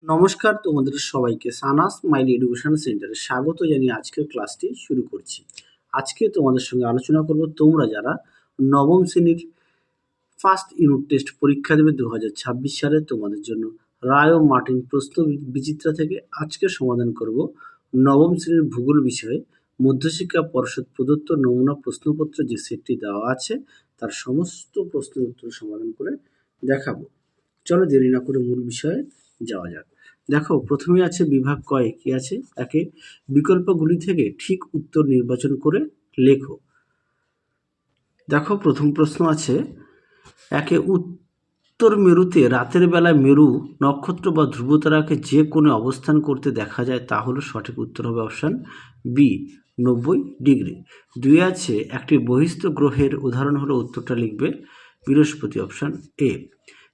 নমস্কার, তোমাদের সবাইকে সানাস স্মাইল এডুকেশন সেন্টারে স্বাগত জানিয়ে আজকের ক্লাসটি শুরু করছি। আজকে তোমাদের সঙ্গে আলোচনা করব তোমরা যারা নবম শ্রেণীর ফার্স্ট ইউনিট টেস্ট পরীক্ষা দেবে 2026 সালে তোমাদের জন্য রায় ও মার্টিন প্রশ্ন বিচিত্রা থেকে আজকে সমাধান করব নবম শ্রেণীর ভূগোল বিষয়ে মধ্যশিক্ষা পর্ষদ প্রদত্ত নমুনা প্রশ্নপত্র যে সেটটি দেওয়া আছে তার সমস্ত প্রশ্নের উত্তর সমাধান করে দেখাবো। চলো দেরি না করে মূল বিষয়ে যাওয়া যাক। দেখো, প্রথমে আছে বিভাগ কয়ে কি আছে, একে বিকল্পগুলি থেকে ঠিক উত্তর নির্বাচন করে লেখো। দেখো, প্রথম প্রশ্ন আছে একে উত্তর মেরুতে রাতের বেলায় মেরু নক্ষত্র বা ধ্রুবতারাকে যে কোণে অবস্থান করতে দেখা যায় তা হলো সঠিক উত্তর হবে অপশান বি 90 ডিগ্রি। দুই আছে একটি বহিস্থ গ্রহের উদাহরণ হলো, উত্তরটা লিখবে বৃহস্পতি অপশান এ।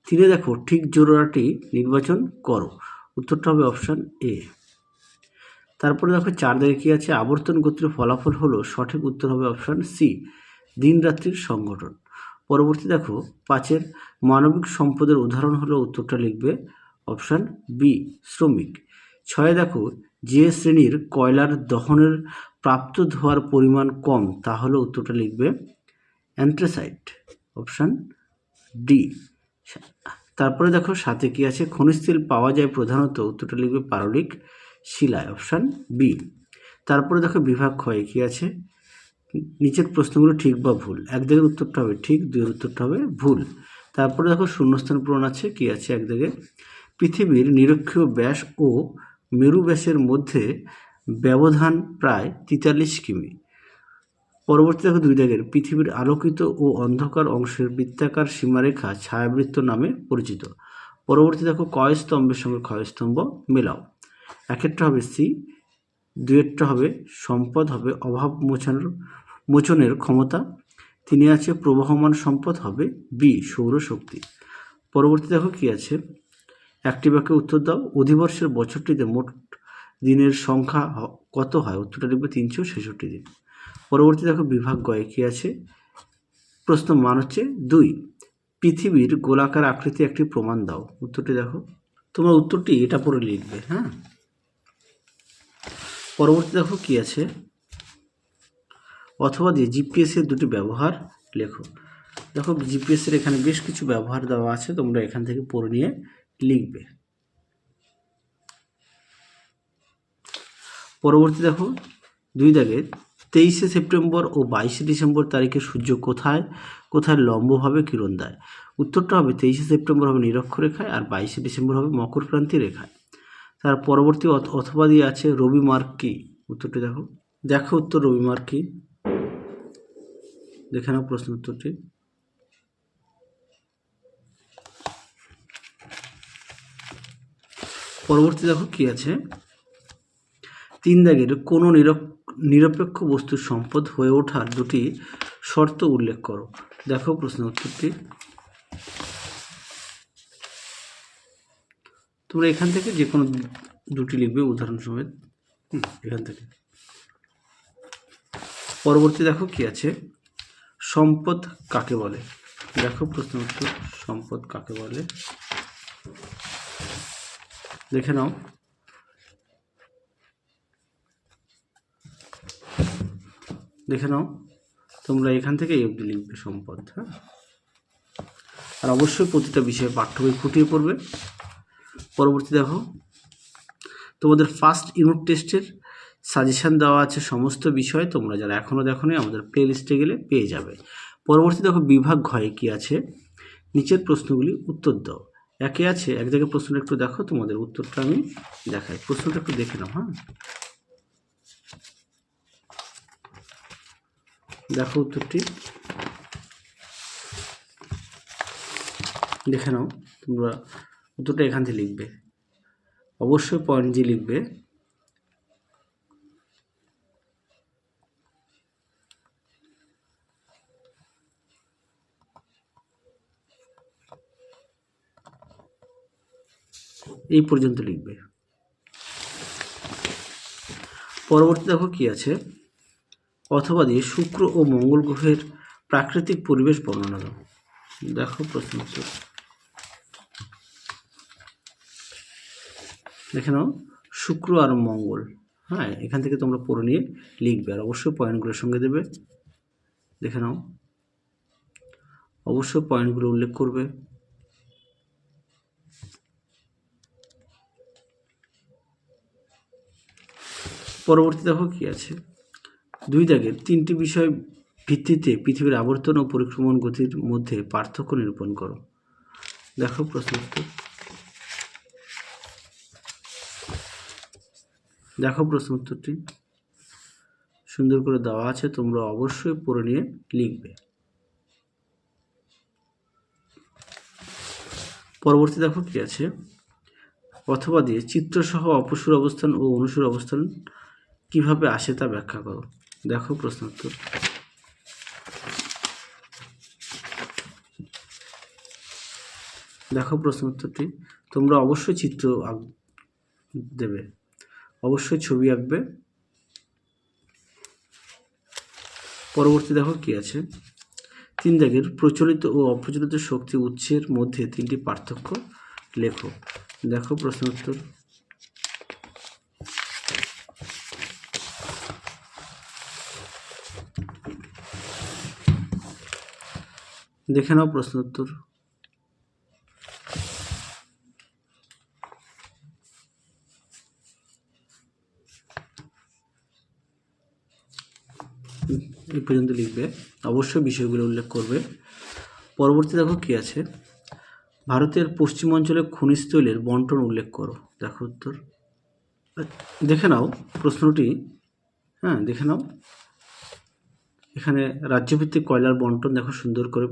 তিনে দেখো ঠিক জোড়াটি নির্বাচন করো, উত্তরটা হবে অপশান এ। তারপরে দেখো চার দিকে কি আছে, আবর্তন গতির ফলাফল হলো সঠিক উত্তর হবে অপশান সি দিন রাত্রির সংগঠন। পরবর্তী দেখো পাঁচের মানবিক সম্পদের উদাহরণ হলো, উত্তরটা লিখবে অপশান বি শ্রমিক। ছয় দেখো যে শ্রেণীর কয়লার দহনের প্রাপ্ত ধোঁয়ার পরিমাণ কম তা হলো, উত্তরটা লিখবে অ্যান্থ্রাসাইট অপশান ডি। তারপরে দেখো সাথে কি আছে, খনিজ তেল পাওয়া যায় প্রধানত, উত্তরটা লিখবে পারলিক শিলায় অপশান বি। তারপরে দেখো বিভাগ ক্ষয়ে কি আছে, নিচের প্রশ্নগুলো ঠিক বা ভুল, এক দিকের উত্তরটা হবে ঠিক, দুইয়ের উত্তরটা হবে ভুল। তারপরে দেখো শূন্যস্থান পূরণ আছে কি আছে, একদিকে পৃথিবীর নিরক্ষীয় ব্যাস ও মেরু ব্যাসের মধ্যে ব্যবধান প্রায় 43 কিমি। পরবর্তী দেখো দুই দাগের পৃথিবীর আলোকিত ও অন্ধকার অংশের বৃত্তাকার সীমারেখা ছায়াবৃত্ত নামে পরিচিত। পরবর্তী দেখো কয় স্তম্ভের সঙ্গে ক্ষয় স্তম্ভ মেলাও। একেরটা হবে সি, দুয়েরটা হবে সম্পদ হবে অভাব মোচনের ক্ষমতা, তিনে আছে প্রবহমান সম্পদ হবে বি সৌরশক্তি। পরবর্তী দেখো কি আছে, একটি বাক্যে উত্তর দাও, অধিবর্ষের বছরটিতে মোট দিনের সংখ্যা কত হয়, উত্তরটা লিখবে 366 দিন। পরবর্তী দেখো বিভাগ গয়ে কি আছে, প্রশ্ন মান হচ্ছে 2, পৃথিবীর গোলাকার আকৃতি একটি প্রমাণ দাও, উত্তরটি দেখো, তোমরা উত্তরটি এটা পরে লিখবে। হ্যাঁ, পরবর্তী দেখো কি আছে, অথবা দিয়ে জিপিএস এর দুটি ব্যবহার লেখো। দেখো জিপিএস এর এখানে বেশ কিছু ব্যবহার দেওয়া আছে, তোমরা এখান থেকে পড়ে নিয়ে লিখবে। পরবর্তী দেখো দুই দাগে 23শে সেপ্টেম্বর ও 22শে ডিসেম্বর তারিখে সূর্য কোথায় কোথায় লম্বভাবে কিরণ দেয়, উত্তরটা হবে 23শে সেপ্টেম্বর হবে নিরক্ষরেখায় আর 22শে ডিসেম্বর হবে মকরক্রান্তি রেখায়। তার পরবর্তী অথবা দিয়ে আছে রবি মার্ক কি, উত্তরটি দেখো, দেখো উত্তর রবি মার্ক কি, দেখে নাও প্রশ্ন উত্তরটি। পরবর্তী দেখো কি আছে, তিন দাগের কোনো নিরপেক্ষ বস্তুর সম্পদ হয়ে ওঠার দুটি শর্ত উল্লেখ করো। দেখো প্রশ্ন উত্তরটি, তোমরা এখান থেকে যে কোনো দুটি লিখবে উদাহরণ সমেত এখান থেকে। পরবর্তী দেখো কি আছে, সম্পদ কাকে বলে, দেখো প্রশ্ন উত্তর সম্পদ কাকে বলে, দেখে নাও। দেখে নাও, তোমরা এখান থেকে এই অবধি লিখবে সম্পদ। হ্যাঁ, আর অবশ্যই প্রতিটা বিষয়ে পাঠ্য বই খুঁটিয়ে পড়বে। পরবর্তী দেখো তোমাদের ফার্স্ট ইউনিট টেস্টের সাজেশান দেওয়া আছে সমস্ত বিষয়, তোমরা যারা এখনও দেখোনি আমাদের প্লে লিস্টে গেলে পেয়ে যাবে। পরবর্তী দেখো বিভাগ ঘয়ে কি আছে, নিচের প্রশ্নগুলি উত্তর দাও। একে আছে, এক জায়গায় প্রশ্নটা একটু দেখো, তোমাদের উত্তরটা আমি দেখাই, প্রশ্নটা একটু দেখে নাও। হ্যাঁ, দেখো উত্তরটি দেখে নাও, তোমরা উত্তরটা এখান থেকে লিখবে, অবশ্যই পয়েন্ট দিয়ে লিখবে। এই পর্যন্ত লিখবে। পরবর্তী দেখো কি আছে, অথবা দিয়ে শুক্র ও মঙ্গল গ্রহের প্রাকৃতিক পরিবেশ বর্ণনা দাও। দেখো প্রশ্ন উত্তর, দেখে নাও শুক্র আর মঙ্গল। হ্যাঁ, এখান থেকে তোমরা পড়ে নিয়ে লিখবে, আর অবশ্যই পয়েন্টগুলোর সঙ্গে দেবে। দেখে নাও, অবশ্যই পয়েন্টগুলো উল্লেখ করবে। পরবর্তী দেখো কি আছে, 2 দাগের 3টি বিষয় ভিত্তিতে পৃথিবীর আবর্তন ও পরিক্রমণ গতির মধ্যে পার্থক্য নিরূপণ করো। দেখো প্রশ্ন উত্তর, দেখো প্রশ্ন উত্তরটি সুন্দর করে দেওয়া আছে, তোমরা অবশ্যই পড়ে নিয়ে লিখবে। পরবর্তী দেখো কি আছে, অথবা দিয়ে চিত্রসহ অপসূর অবস্থান ও অনুসূর অবস্থান কিভাবে আসে তা ব্যাখ্যা করো। দেখো প্রশ্ন উত্তর, দেখো প্রশ্ন উত্তরটি, তোমরা অবশ্যই চিত্র দেবে, অবশ্যই ছবি আঁকবে। পরবর্তী দেখো কি আছে, 3 দাগের প্রচলিত ও অপ্রচলিত শক্তি উৎসের মধ্যে 3টি পার্থক্য লেখো। দেখো প্রশ্ন উত্তর, দেখে নাও প্রশ্ন উত্তর। এই পর্যন্ত লিখবে, অবশ্যই বিষয়গুলো উল্লেখ করবে। পরবর্তী দেখো কি আছে, ভারতের পশ্চিম অঞ্চলে খনিজ তৈলের বন্টন উল্লেখ করো। দেখো উত্তর, দেখে নাও প্রশ্নটি। হ্যাঁ, দেখে নাও, এখানে রাজ্যভিত্তিক কয়লার বন্টন দেখো সুন্দর করে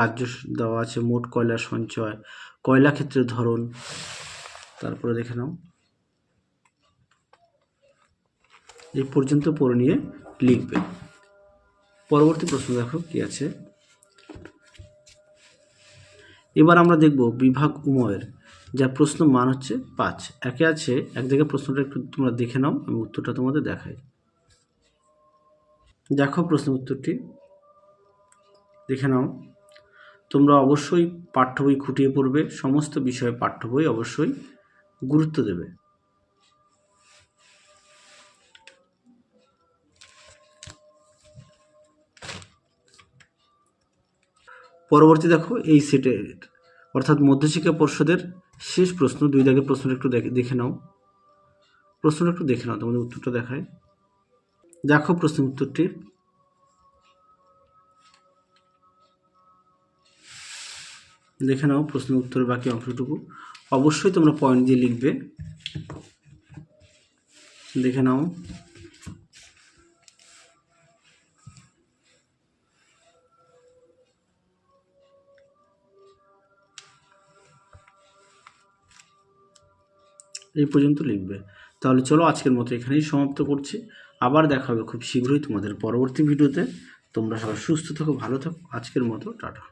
রাজ্য দেওয়া আছে, মোট কয়লার সঞ্চয়, কয়লা ক্ষেত্রের ধরন, তারপরে দেখে নাও। এই পর্যন্ত পড়ে নিয়ে লিখবে। পরবর্তী প্রশ্ন দেখো কি আছে, এবার আমরা দেখব বিভাগ উময়ের, যা প্রশ্ন মান হচ্ছে 5। একে আছে, এক জায়গায় প্রশ্নটা একটু তোমরা দেখে নাও, আমি উত্তরটা তোমাদের দেখাই। দেখো প্রশ্ন উত্তরটি, দেখে নাও। তোমরা অবশ্যই পাঠ্য বই খুঁটিয়ে পড়বে, সমস্ত বিষয়ে পাঠ্য বই অবশ্যই গুরুত্ব দেবে। পরবর্তী দেখো এই সেটের অর্থাৎ মধ্যশিক্ষা পর্ষদের শেষ প্রশ্ন, 2 দাগের প্রশ্নটা একটু দেখে নাও, প্রশ্নটা একটু দেখে নাও, তোমাদের উত্তরটা দেখায়। দেখো প্রশ্ন উত্তরটি, দেখে নাও প্রশ্ন উত্তরের বাকি অংশটুকু, অবশ্যই তোমরা পয়েন্ট দিয়ে লিখবে। দেখে নাও, এই পর্যন্ত লিখবে। তাহলে চলো আজকের মতো এখানেই সমাপ্ত করছি, আবার দেখা হবে খুব শীঘ্রই তোমাদের পরবর্তী ভিডিওতে। তোমরা সবাই সুস্থ থাকো, ভালো থাকো, আজকের মতো টাটা।